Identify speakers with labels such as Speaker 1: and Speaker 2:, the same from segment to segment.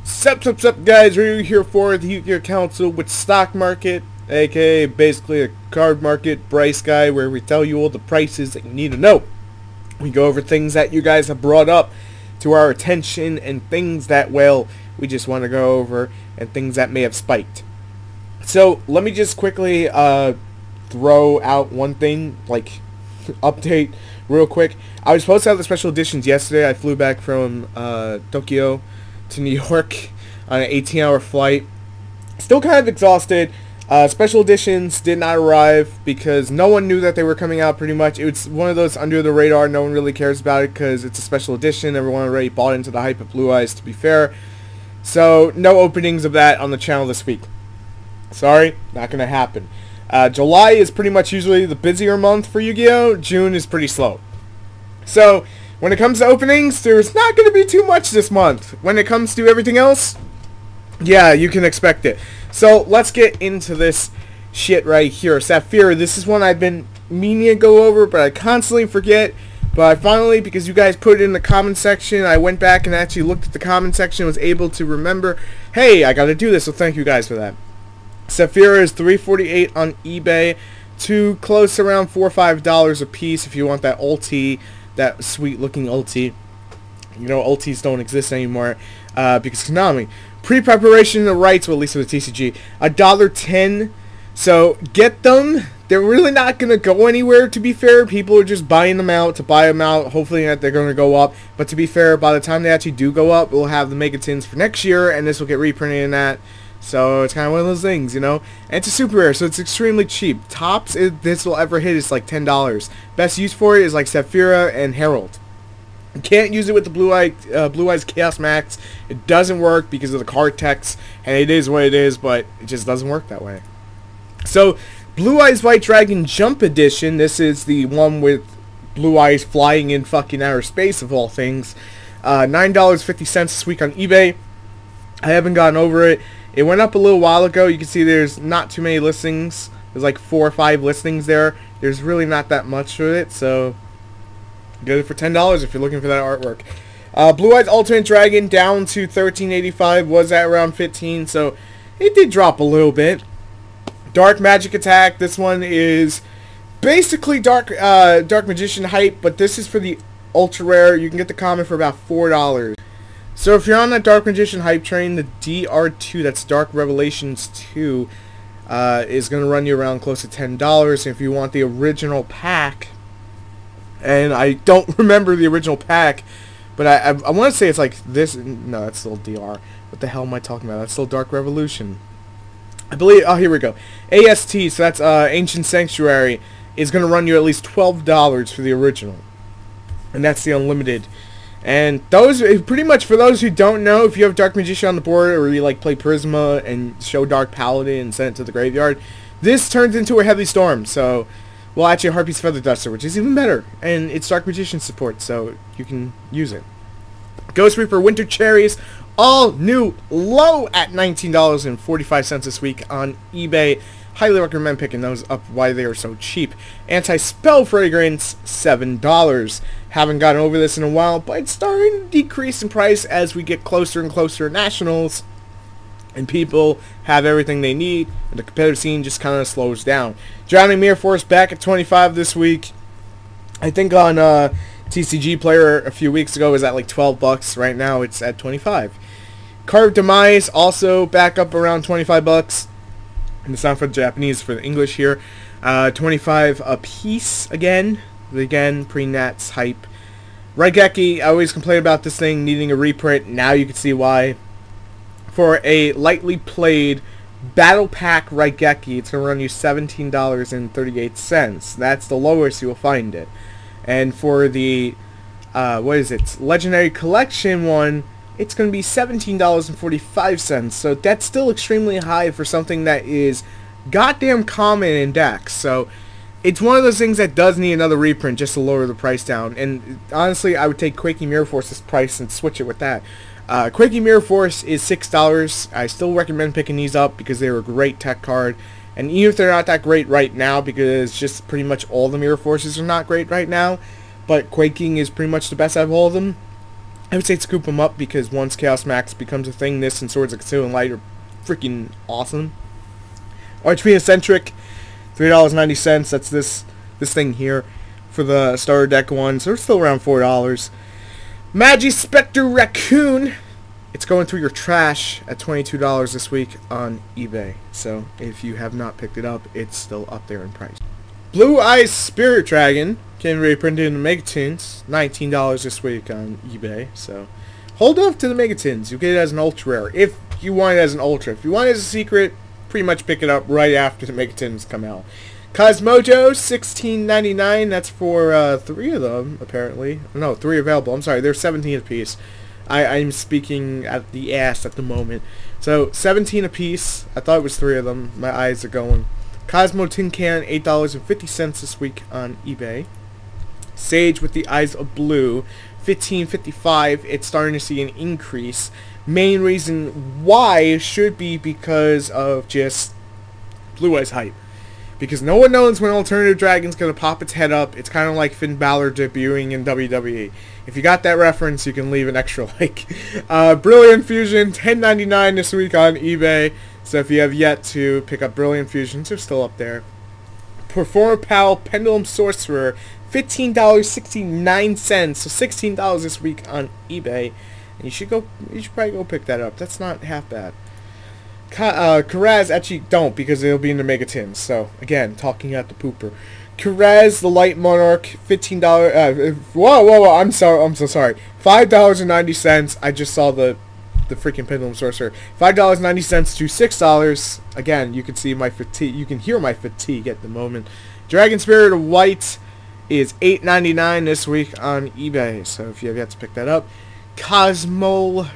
Speaker 1: Sup guys, Ryu here for the Yugioh Council with stock market, aka basically a card market price guide where we tell you all the prices that you need to know. We go over things that you guys have brought up to our attention and things that, well, we just want to go over and things that may have spiked. So let me just quickly throw out one thing, like update real quick. I was supposed to have the special editions yesterday. I flew back from Tokyo to New York on an 18-hour flight. Still kind of exhausted. Special editions did not arrive because no one knew that they were coming out pretty much. It was one of those under the radar. No one really cares about it because it's a special edition. Everyone already bought into the hype of Blue Eyes, to be fair. So no openings of that on the channel this week. Sorry, not going to happen. July is pretty much usually the busier month for Yu-Gi-Oh! June is pretty slow. So when it comes to openings, there's not going to be too much this month. When it comes to everything else, yeah, you can expect it. So let's get into this shit right here. Sapphire, this is one I've been meaning to go over, but I constantly forget. But I finally, because you guys put it in the comment section, I went back and actually looked at the comment section and was able to remember, hey, I got to do this, so thank you guys for that. Sapphire is $3.48 on eBay, to close around $4 or $5 a piece if you want that ulti, that sweet looking ulti. You know, ultis don't exist anymore because Konami. Pre-preparation of rights, well, at least with the TCG, $1.10. So get them. They're really not going to go anywhere, to be fair. People are just buying them out to buy them out, hopefully that they're going to go up. But to be fair, by the time they actually do go up, we'll have the Megatins for next year, and this will get reprinted in that. So it's kind of one of those things, you know. And it's a super rare, so it's extremely cheap. Tops this will ever hit is like $10. Best use for it is like Sapphire and Herald. You can't use it with the Blue Eyes Chaos Max. It doesn't work because of the card text, and it is what it is, but it just doesn't work that way. So Blue Eyes White Dragon Jump Edition. This is the one with Blue Eyes flying in fucking outer space of all things. $9.50 this week on eBay. I haven't gotten over it. It went up a little while ago. You can see there's not too many listings. There's like 4 or 5 listings there. There's really not that much of it, so get it for $10 if you're looking for that artwork. Blue Eyes Ultimate Dragon down to $13.85. Was at around $15, so it did drop a little bit. Dark Magic Attack. This one is basically Dark Magician hype, but this is for the ultra rare. You can get the common for about $4. So if you're on that Dark Magician hype train, the DR2, that's Dark Revelations 2, is going to run you around close to $10. If you want the original pack, and I don't remember the original pack, but I want to say it's like this. No, that's still DR. What the hell am I talking about? That's still Dark Revolution. I believe, oh, here we go. AST, so that's Ancient Sanctuary, is going to run you at least $12 for the original. And that's the unlimited. And those, pretty much for those who don't know, if you have Dark Magician on the board, or you like play Prisma and show Dark Paladin and send it to the graveyard, this turns into a Heavy Storm. So, well, actually a Harpy's Feather Duster, which is even better. And it's Dark Magician support, so you can use it. Ghost Reaper Winter Cherries, all new, low at $19.45 this week on eBay. Highly recommend picking those up why they are so cheap. Anti-Spell Fragrance, $7. Haven't gotten over this in a while, but it's starting to decrease in price as we get closer and closer to Nationals. And people have everything they need, and the competitive scene just kind of slows down. Drowning Mirror Force back at $25 this week. I think on TCG Player a few weeks ago was at like $12. Right now it's at $25. Carved Demise also back up around $25. And it's not for the Japanese, for the English here. 25 a piece again. Again, pre-Nats hype. Raigeki, I always complain about this thing needing a reprint. Now you can see why. For a lightly played Battle Pack Raigeki, it's going to run you $17.38. That's the lowest you will find it. And for the, what is it, Legendary Collection one, it's going to be $17.45, so that's still extremely high for something that is goddamn common in decks. So it's one of those things that does need another reprint just to lower the price down. And honestly, I would take Quaking Mirror Force's price and switch it with that. Quaking Mirror Force is $6. I still recommend picking these up because they're a great tech card. And even if they're not that great right now, because just pretty much all the Mirror Forces are not great right now, but Quaking is pretty much the best out of all of them. I would say scoop them up because once Chaos Max becomes a thing, this and Swords of Conceal and Light are freaking awesome. Archfiend Eccentric, $3.90. That's this thing here for the starter deck one, so it's still around $4. Magispectre Raccoon, it's going through your trash at $22 this week on eBay. So if you have not picked it up, it's still up there in price. Blue Eyes Spirit Dragon can be reprinted in the Megatoons, $19 this week on eBay. So hold off to the Megatoons. You'll get it as an ultra rare if you want it as an ultra. If you want it as a secret, pretty much pick it up right after the Megatoons come out. Cosmojo, $16.99. That's for 3 of them, apparently. No, 3 available. I'm sorry, they're 17 apiece. I'm speaking at the ass at the moment. So 17 apiece. I thought it was 3 of them. My eyes are going. Cosmo Tin Can, $8.50 this week on eBay. Sage with the Eyes of Blue, $15.55. It's starting to see an increase. Main reason why should be because of just Blue Eyes hype. Because no one knows when Alternative Dragon's going to pop its head up. It's kind of like Finn Balor debuting in WWE. If you got that reference, you can leave an extra like. Brilliant Fusion, $10.99 this week on eBay. So if you have yet to pick up Brilliant Fusions, they're still up there. Performer Pal Pendulum Sorcerer, $15.69. So $16 this week on eBay. And you should probably go pick that up. That's not half bad. Karaz, actually don't, because it'll be in the Megatins. So again, talking at the pooper. Karaz the Light Monarch, $15. Whoa! I'm so sorry. $5.90. I just saw the freaking Pendulum Sorcerer. $5.90 to $6. Again, you can see my fatigue. You can hear my fatigue at the moment. Dragon Spirit of White is $8.99 this week on eBay. So if you have yet to pick that up. Cosmo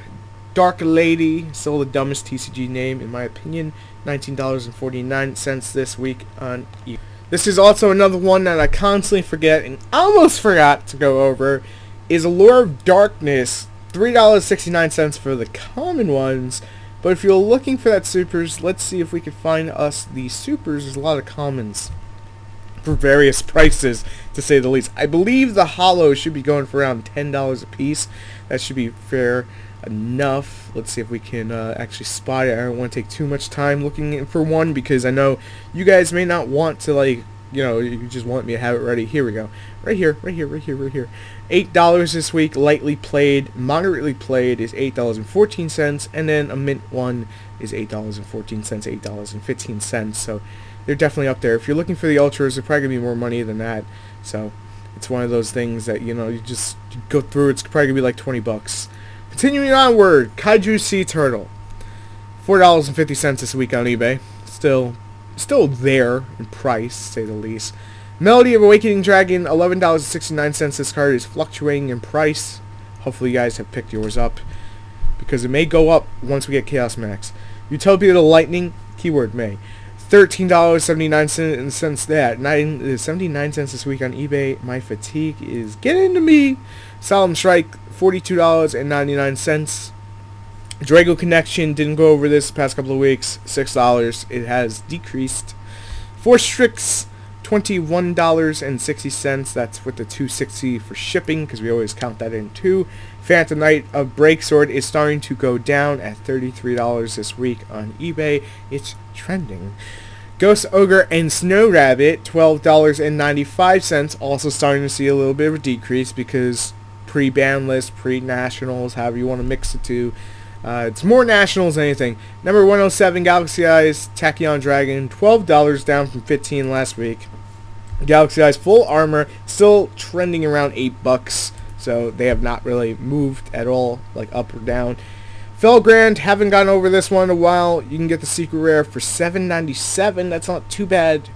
Speaker 1: Dark Lady, still the dumbest TCG name in my opinion, $19.49 this week on eBay. This is also another one that I constantly forget and almost forgot to go over, is Allure of Darkness, $3.69 for the common ones. But if you're looking for that supers, let's see if we can find us the supers. There's a lot of commons for various prices, to say the least. I believe the hollow should be going for around $10 a piece. That should be fair enough. Let's see if we can actually spot it. I don't want to take too much time looking for one, because I know you guys may not want to, like, you know, you just want me to have it ready. Here we go. Right here. $8 this week. Lightly played, moderately played is $8.14, and then a mint one is $8.14, $8.15. So they're definitely up there. If you're looking for the ultras, they're probably gonna be more money than that. So it's one of those things that, you know, you just go through. It's probably gonna be like 20 bucks. Continuing onward, Kaiju Sea Turtle, $4.50 this week on eBay. Still there in price, to say the least. Melody of Awakening Dragon, $11.69. This card is fluctuating in price. Hopefully you guys have picked yours up, because it may go up once we get Chaos Max. Utopia the Lightning, keyword may, $13.79. That 79 cents this week on eBay. My fatigue is getting to me. Solemn Strike, $42.99. Drago Connection, didn't go over this past couple of weeks, $6. It has decreased. Force Strix, $21.60. That's with the $2.60 for shipping, because we always count that in too. Phantom Knight of Breaksword is starting to go down at $33 this week on eBay. It's trending. Ghost Ogre and Snow Rabbit, $12.95. Also starting to see a little bit of a decrease, because pre-ban list, pre-nationals, however you want to mix the two. It's more nationals than anything. Number 107, Galaxy Eyes, Tachyon Dragon, $12, down from $15 last week. Galaxy Eyes Full Armor, still trending around $8, so they have not really moved at all, like up or down. Felgrand, haven't gone over this one in a while. You can get the Secret Rare for $7.97. That's not too bad.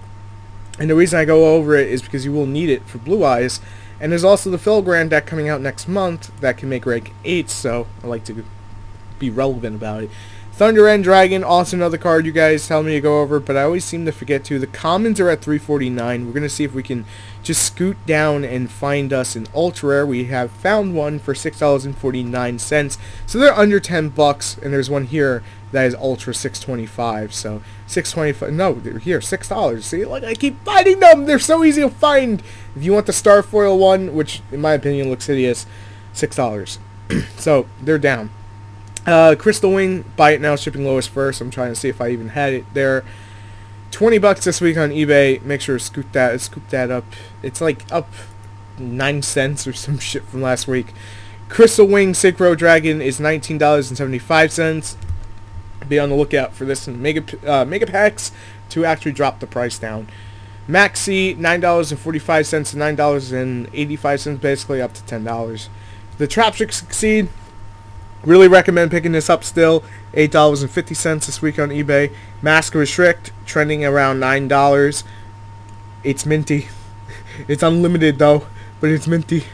Speaker 1: And the reason I go over it is because you will need it for Blue Eyes. And there's also the Felgrand deck coming out next month that can make rank 8, so I like to be relevant about it. Thunder End Dragon, also another card you guys tell me to go over, but I always seem to forget to. The commons are at $3.49. We're going to see if we can just scoot down and find us an ultra rare. We have found one for $6.49, so they're under $10, and there's one here that is ultra $6.25. So $6.25. No, they're here $6. See, like, I keep finding them. They're so easy to find. If you want the Starfoil one, which in my opinion looks hideous, $6. So they're down. Crystal Wing, buy it now, shipping lowest first. I'm trying to see if I even had it there. $20 this week on eBay. Make sure to scoop that up. It's like up 9 cents or some shit from last week. Crystal Wing Synchro Dragon is $19.75. Be on the lookout for this in mega packs to actually drop the price down. Maxi $9.45 to $9.85, basically up to $10. The Traptrick Succeed, really recommend picking this up still. $8.50 this week on eBay. Mask Restrict trending around $9. It's minty. It's unlimited though, but it's minty.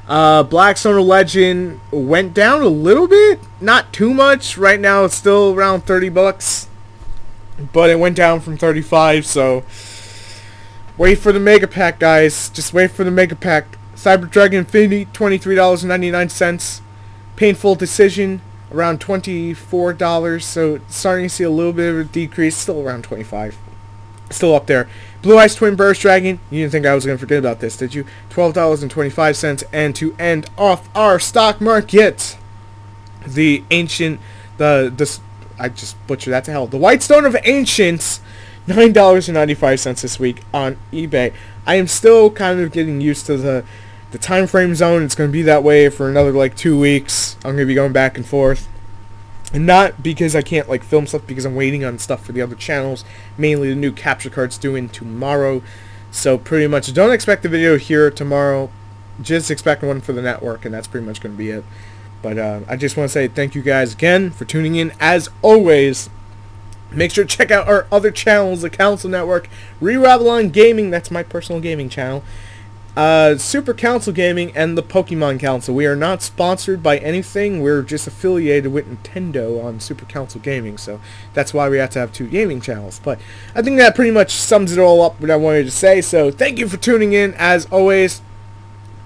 Speaker 1: Blackstone Legend went down a little bit, not too much. Right now it's still around $30, but it went down from 35. So wait for the mega pack, guys. Just wait for the mega pack. Cyber Dragon Infinity $23.99. Painful Decision around $24. So starting to see a little bit of a decrease. Still around 25. Still up there. Blue Ice Twin Burst Dragon. You didn't think I was going to forget about this, did you? $12.25. And to end off our stock market, the Ancient, I just butchered that to hell. The White Stone of Ancients, $9.95 this week on eBay. I am still kind of getting used to the time frame zone. It's going to be that way for another like 2 weeks. I'm going to be going back and forth. And not because I can't like film stuff, because I'm waiting on stuff for the other channels, mainly the new capture cards due in tomorrow. So pretty much don't expect a video here tomorrow, just expect one for the network, and that's pretty much going to be it. But I just want to say thank you guys again for tuning in. As always, make sure to check out our other channels, the Council Network, RyuAvalonGaming, that's my personal gaming channel, SuperCouncilGaming, and the ThePokemonCouncil. We are not sponsored by anything. We're just affiliated with Nintendo on SuperCouncilGaming, so that's why we have to have 2 gaming channels. But I think that pretty much sums it all up what I wanted to say. So thank you for tuning in. As always,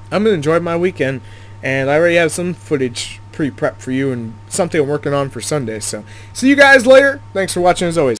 Speaker 1: I'm going to enjoy my weekend, and I already have some footage pre-prepped for you and something I'm working on for Sunday. So see you guys later. Thanks for watching as always.